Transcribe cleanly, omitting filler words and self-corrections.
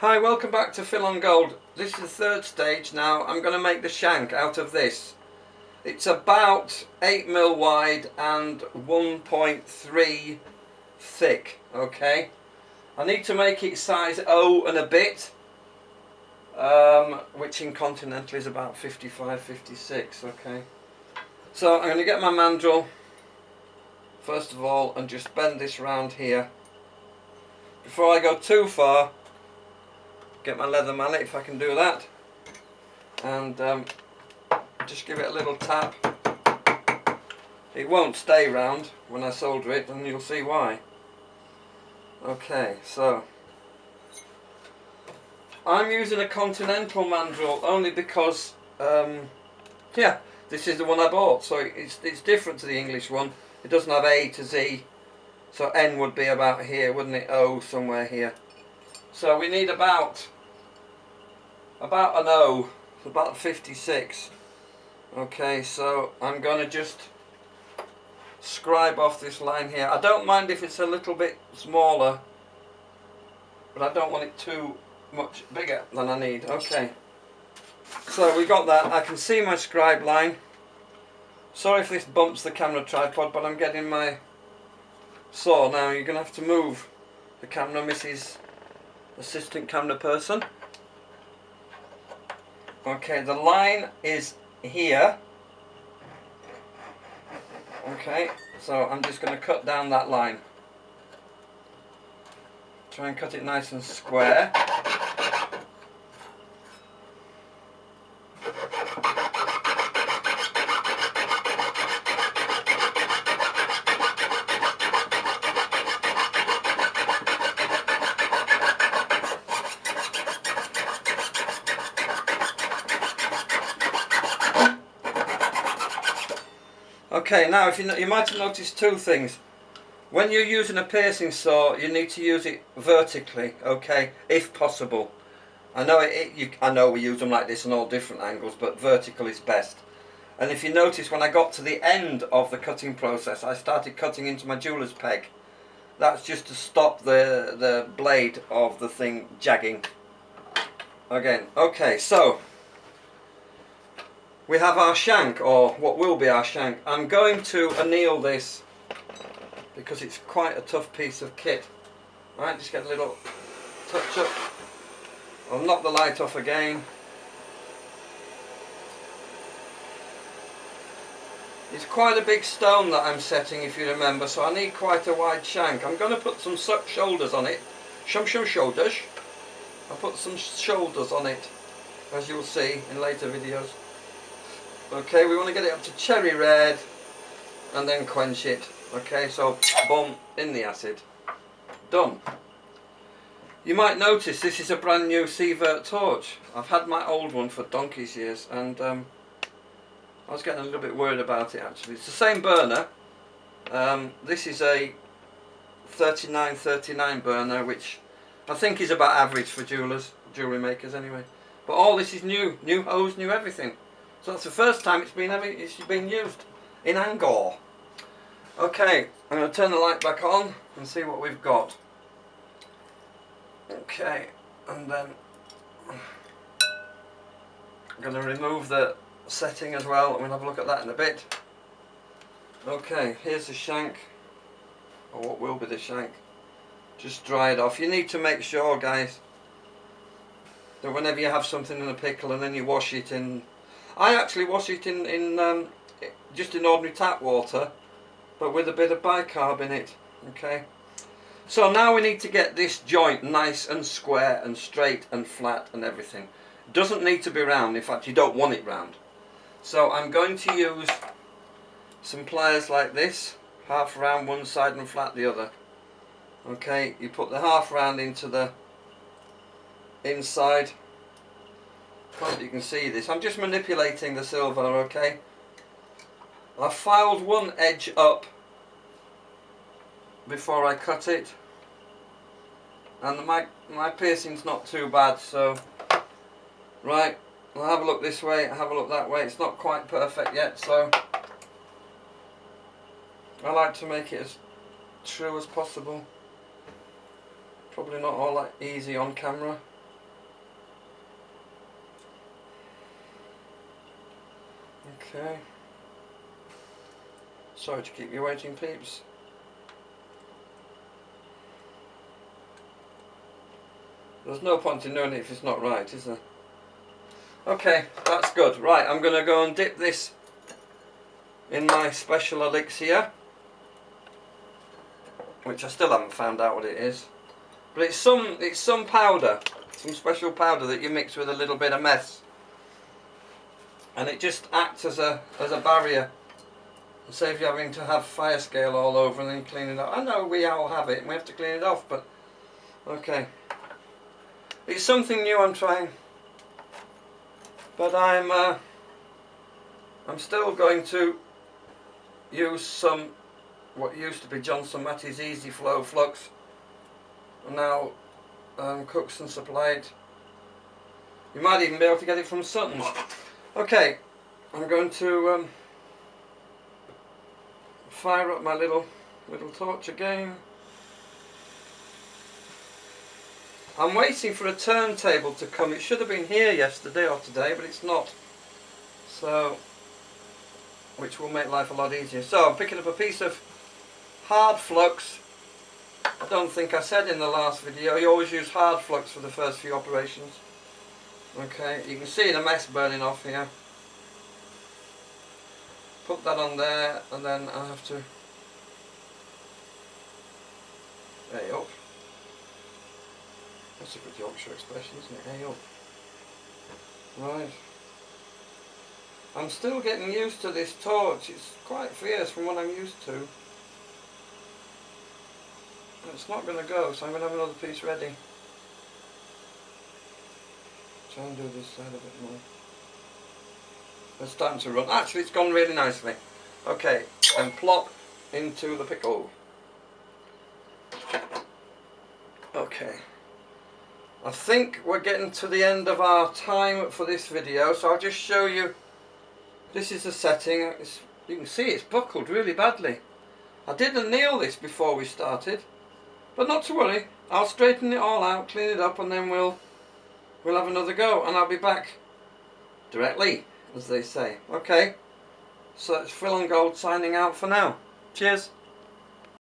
Hi, welcome back to Fill on Gold. This is the third stage now. I'm going to make the shank out of this. It's about 8mm wide and 1.3 thick, okay? I need to make it size O and a bit, which in continental is about 55, 56, okay? So I'm going to get my mandrel, first of all, and just bend this round here. Before I go too far, get my leather mallet if I can do that, and just give it a little tap. It won't stay round when I solder it, and you'll see why. Okay, so I'm using a continental mandrel only because yeah, this is the one I bought, so it's different to the English one. It doesn't have A to Z, so N would be about here, wouldn't it? O somewhere here. So we need about an O, about 56. Okay, so I'm going to just scribe off this line here. I don't mind if it's a little bit smaller, but I don't want it too much bigger than I need. Okay, so we got that. I can see my scribe line. Sorry if this bumps the camera tripod, but I'm getting my saw now. You're going to have to move the camera, Mrs. Assistant Camera Person. Okay, the line is here. Okay, so I'm just going to cut down that line. Try and cut it nice and square. Okay, now if you might have noticed two things. When you're using a piercing saw, you need to use it vertically, okay, if possible. I know we use them like this on all different angles, but vertical is best. And if you notice, when I got to the end of the cutting process, I started cutting into my jeweler's peg. That's just to stop the blade of the thing jagging again. Okay, so we have our shank, or what will be our shank. I'm going to anneal this because it's quite a tough piece of kit. Alright, just get a little touch up. I'll knock the light off again. It's quite a big stone that I'm setting, if you remember, so I need quite a wide shank. I'm going to put some shoulders on it. Some shoulders. I'll put some shoulders on it, as you'll see in later videos. Okay, we want to get it up to cherry red and then quench it. Okay, so boom, in the acid. Done. You might notice this is a brand new Sievert torch. I've had my old one for donkey's years, and I was getting a little bit worried about it actually. It's the same burner. This is a 3939 burner, which I think is about average for jewellery makers anyway. But all this is new hose, new everything. So that's the first time it's been used in Angor. Okay, I'm going to turn the light back on and see what we've got. Okay, and then I'm going to remove the setting as well, and we'll have a look at that in a bit. Okay, here's the shank, or what will be the shank. Just dry it off. You need to make sure, guys, that whenever you have something in a pickle and then you wash it in, I actually wash it in just in ordinary tap water, but with a bit of bicarb in it. Okay, so now we need to get this joint nice and square and straight and flat and everything. It doesn't need to be round. In fact, you don't want it round. So I'm going to use some pliers like this, half round one side and flat the other. Okay, you put the half round into the inside. You can see this. I'm just manipulating the silver, okay? I filed one edge up before I cut it, and my piercing's not too bad, so right, I'll have a look this way, have a look that way. It's not quite perfect yet, so I like to make it as true as possible. Probably not all that easy on camera. Okay. Sorry to keep you waiting, peeps. There's no point in doing it if it's not right, is there? Okay, that's good. Right, I'm going to go and dip this in my special elixir, which I still haven't found out what it is. But it's some powder, some special powder that you mix with a little bit of mess, and it just acts as a barrier. It saves you having to have fire scale all over and then clean it up. I know we all have it and we have to clean it off, but okay. It's something new I'm trying, but I'm still going to use some what used to be Johnson Matthey's Easy Flow Flux, and now Cooks and supplied. You might even be able to get it from Sutton's. Okay, I'm going to fire up my little torch again. I'm waiting for a turntable to come. It should have been here yesterday or today, but it's not. So, which will make life a lot easier. So I'm picking up a piece of hard flux. I don't think I said in the last video, you always use hard flux for the first few operations. Okay, you can see the mess burning off here. Put that on there, and then I have to hey up. That's a good Yorkshire expression, isn't it? Hey up. Right. I'm still getting used to this torch. It's quite fierce from what I'm used to. It's not going to go, so I'm going to have another piece ready. Try and do this side a bit more. It's starting to run. Actually, it's gone really nicely. Okay, and plop into the pickle. Okay. I think we're getting to the end of our time for this video, so I'll just show you. This is the setting. You can see it's buckled really badly. I didn't nail this before we started, but not to worry. I'll straighten it all out, clean it up, and then we'll have another go, and I'll be back directly, as they say. Okay, so it's Phil and Gold signing out for now. Cheers.